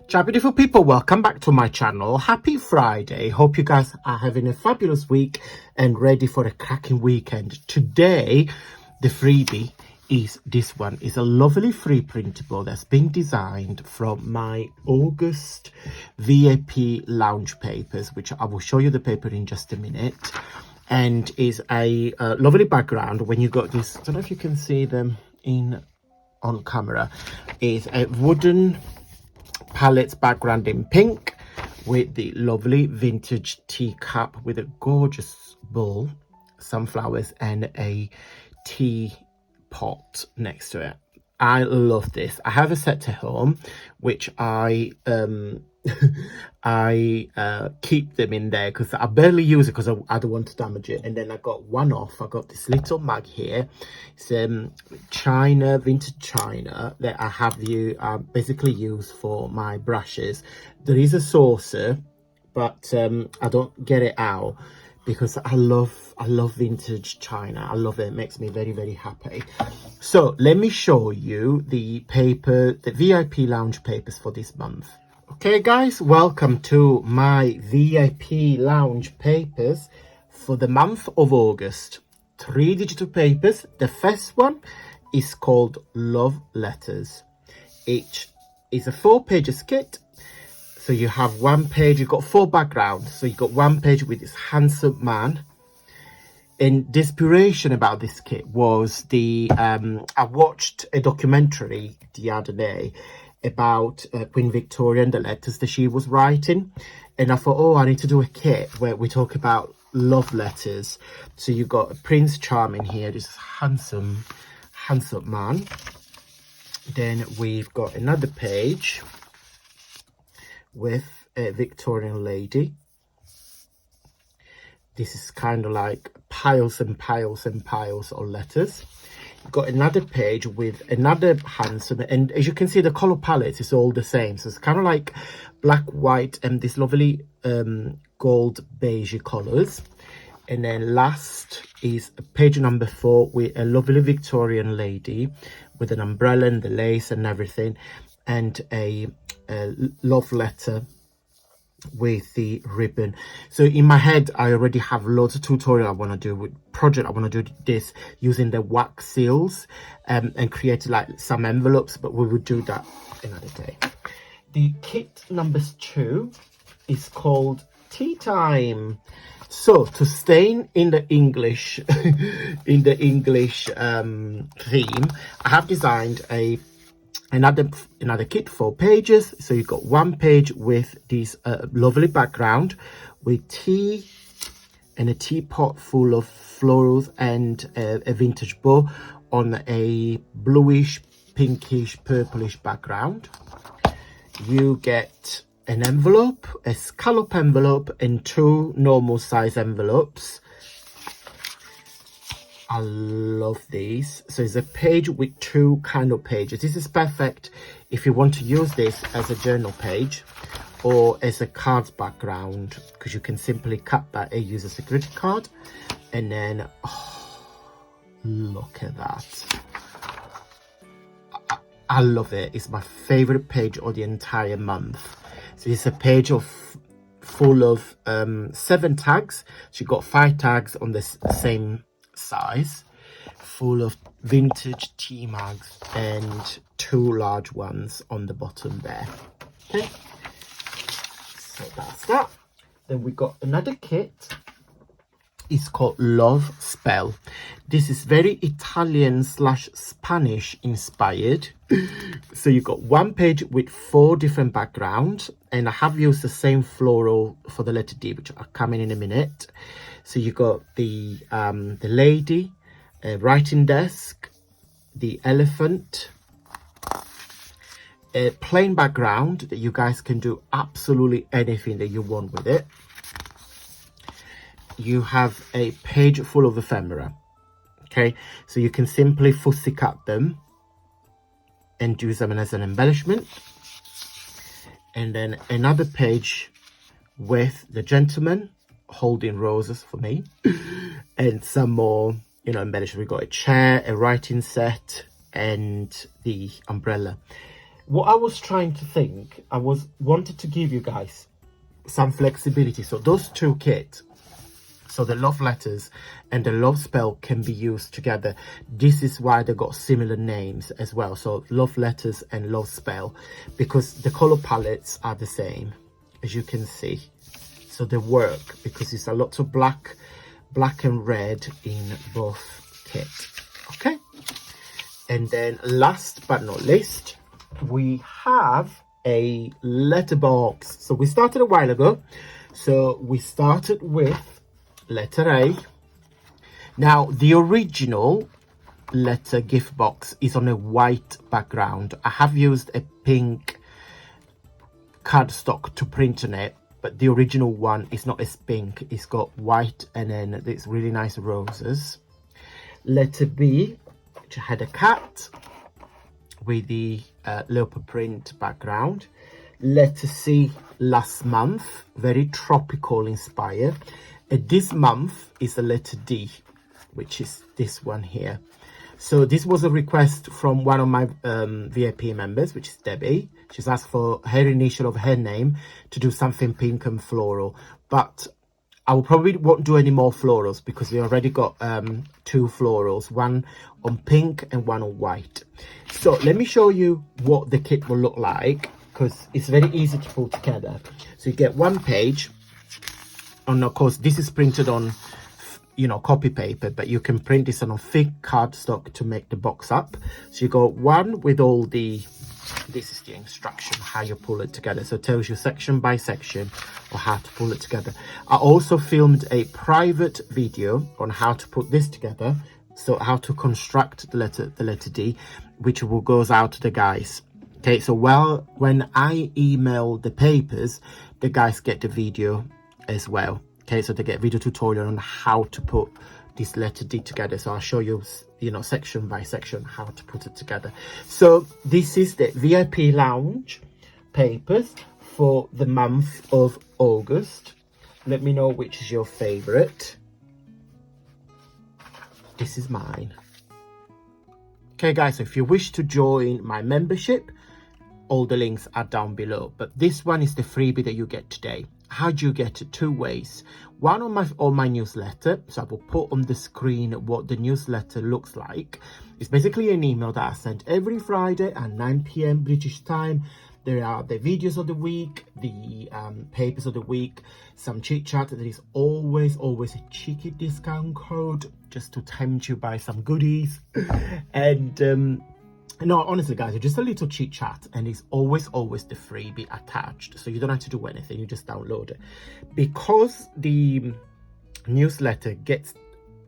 Ciao beautiful people, welcome back to my channel. Happy Friday. Hope you guys are having a fabulous week and ready for a cracking weekend. Today the freebie is this one. It's a lovely free printable that's been designed from my August VIP lounge papers, which I will show you the paper in just a minute, and is a lovely background. When you got this, I don't know if you can see them on camera, is a wooden palette background in pink with the lovely vintage teacup with a gorgeous bowl, sunflowers, and a tea pot next to it. I love this. I have a set at home which I keep them in there because I barely use it because I don't want to damage it. And then I got one off. I got this little mug here. It's china, vintage china that I have basically use for my brushes. There is a saucer, but I don't get it out because I love vintage china. I love it. It makes me very, very happy. So let me show you the paper, the VIP lounge papers for this month. Okay guys, welcome to my VIP lounge papers for the month of August. 3 digital papers. The first one is called Love Letters. It is a 4-page kit. So you have one page, you've got 4 backgrounds. So you got one page with this handsome man. And the inspiration about this kit was I watched a documentary the other day about Queen Victoria and the letters that she was writing, and I thought, oh, I need to do a kit where we talk about love letters. So you got Prince Charming here, this handsome man. Then we've got another page with a Victorian lady. This is kind of like piles and piles and piles of letters. Got another page with another handsome, and as you can see the color palette is all the same, so it's kind of like black, white, and this lovely gold beige colors. And then last is page number 4 with a lovely Victorian lady with an umbrella and the lace and everything, and a love letter with the ribbon. So in my head I already have loads of tutorial I want to do with project. I want to do this using the wax seals and create like some envelopes, but we will do that another day. The kit number 2 is called Tea Time. So to stay in the English theme, I have designed another kit, 4 pages. So you've got one page with this lovely background with tea and a teapot full of florals and a vintage bow on a bluish, pinkish, purplish background. You get an envelope, a scallop envelope, and 2 normal size envelopes. I love these. So it's a page with 2 kind of pages. This is perfect if you want to use this as a journal page or as a cards background, because you can simply cut that and use a security card. And then, oh, look at that. I love it. It's my favorite page of the entire month. So it's a page full of 7 tags. So you got 5 tags on this same size, full of vintage tea mugs and 2 large ones on the bottom there. Okay, so that's that. Then we got another kit. It's called Love Spell. This is very Italian / Spanish inspired. So you got one page with 4 different backgrounds, and I have used the same floral for the letter D, which I'll come in a minute. So you got the lady, a writing desk, the elephant, a plain background that you guys can do absolutely anything that you want with it. You have a page full of ephemera. Okay, so you can simply fussy cut them and use them as an embellishment. And then another page with the gentleman holding roses for me and some more, you know, embellishment. We got a chair, a writing set, and the umbrella. what I was trying to think, I was wanted to give you guys some flexibility. So those two kits, so the love letters and the love spell, can be used together. This is why they got similar names as well. So love letters and love spell, because the color palettes are the same, as you can see. So they work because it's a lot of black and red in both kits. Okay. And then last but not least, we have a letterbox. So we started a while ago. So we started with letter A. Now the original letter gift box is on a white background. I have used a pink cardstock to print on it, but the original one is not as pink. It's got white and then it's really nice roses. Letter B, which had a cat with the leopard print background. Letter C, last month, very tropical inspired. And this month is the letter D, which is this one here. So this was a request from one of my VIP members, which is Debbie. She's asked for her initial of her name to do something pink and floral, but I will probably won't do any more florals because we already got 2 florals, one on pink and one on white. So let me show you what the kit will look like, because it's very easy to pull together. So you get one page, and of course this is printed on, you know, copy paper, but you can print this on a thick cardstock to make the box up. So you got one with all the, this is the instruction how you pull it together, so it tells you section by section or how to pull it together. I also filmed a private video on how to put this together, so how to construct the letter D, which will goes out to the guys. Okay, so when I email the papers, the guys get the video as well. Okay, so they get video tutorial on how to put this letter D together. So I'll show you, you know, section by section how to put it together. So this is the VIP lounge papers for the month of August. Let me know which is your favorite. This is mine. Okay guys, so if you wish to join my membership, all the links are down below, but this one is the freebie that you get today. How do you get it? 2 ways. One on my newsletter, so I will put on the screen what the newsletter looks like. It's basically an email that I send every Friday at 9 p.m. British time. There are the videos of the week, the papers of the week, some chit chat. There is always a cheeky discount code just to tempt you buy some goodies. And no, honestly guys, it's just a little chit chat, and it's always the freebie attached, so you don't have to do anything, you just download it. Because the newsletter gets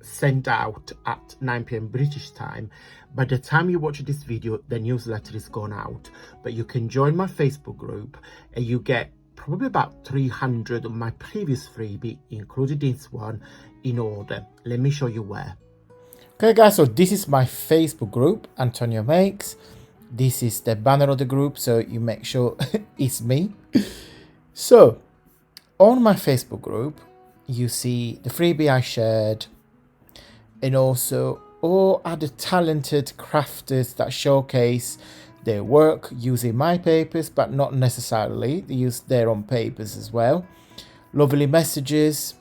sent out at 9 p.m. British time, by the time you watch this video the newsletter is gone out. But you can join my Facebook group and you get probably about 300 of my previous freebie, including this one, in order. Let me show you where. Okay guys, so this is my Facebook group, Antonio Makes. This is the banner of the group, so you make sure it's me. So on my Facebook group, you see the freebie I shared, and also all other talented crafters that showcase their work using my papers, but not necessarily. They use their own papers as well. Lovely messages,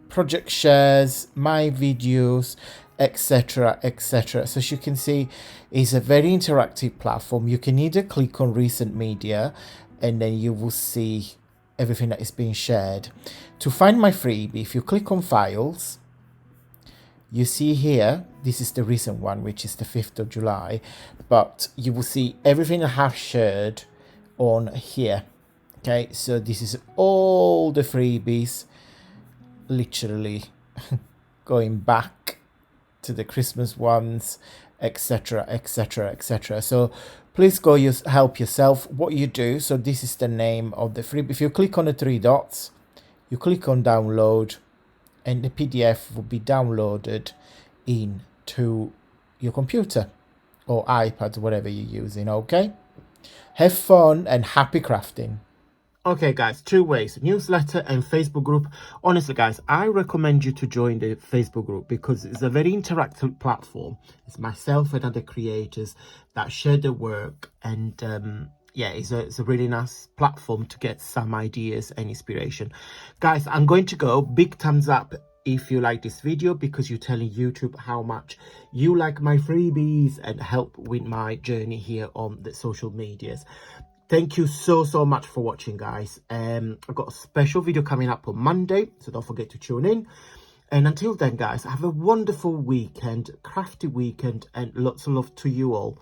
project shares, my videos, etc, etc. So as you can see, it's a very interactive platform. You can either click on recent media and then you will see everything that is being shared. To find my freebie, if you click on files, you see here, this is the recent one, which is the 5th of July, but you will see everything I have shared on here. Okay, so this is all the freebies, literally going back to the Christmas ones, etc, etc, etc. So please go help yourself. What you do, so this is the name of the freebie. If you click on the 3 dots, you click on download, and the PDF will be downloaded into your computer or iPad, whatever you're using. Okay, have fun and happy crafting. Okay, guys, two ways: newsletter and Facebook group. Honestly, guys, I recommend you to join the Facebook group because it's a very interactive platform. It's myself and other creators that share the work, and yeah, it's a really nice platform to get some ideas and inspiration. Guys, I'm going to go. Big thumbs up if you like this video, because you're telling YouTube how much you like my freebies and help with my journey here on the social medias. Thank you so much for watching, guys. I've got a special video coming up on Monday, so don't forget to tune in. And until then, guys, have a wonderful weekend, crafty weekend, and lots of love to you all.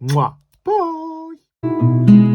Mwah. Bye.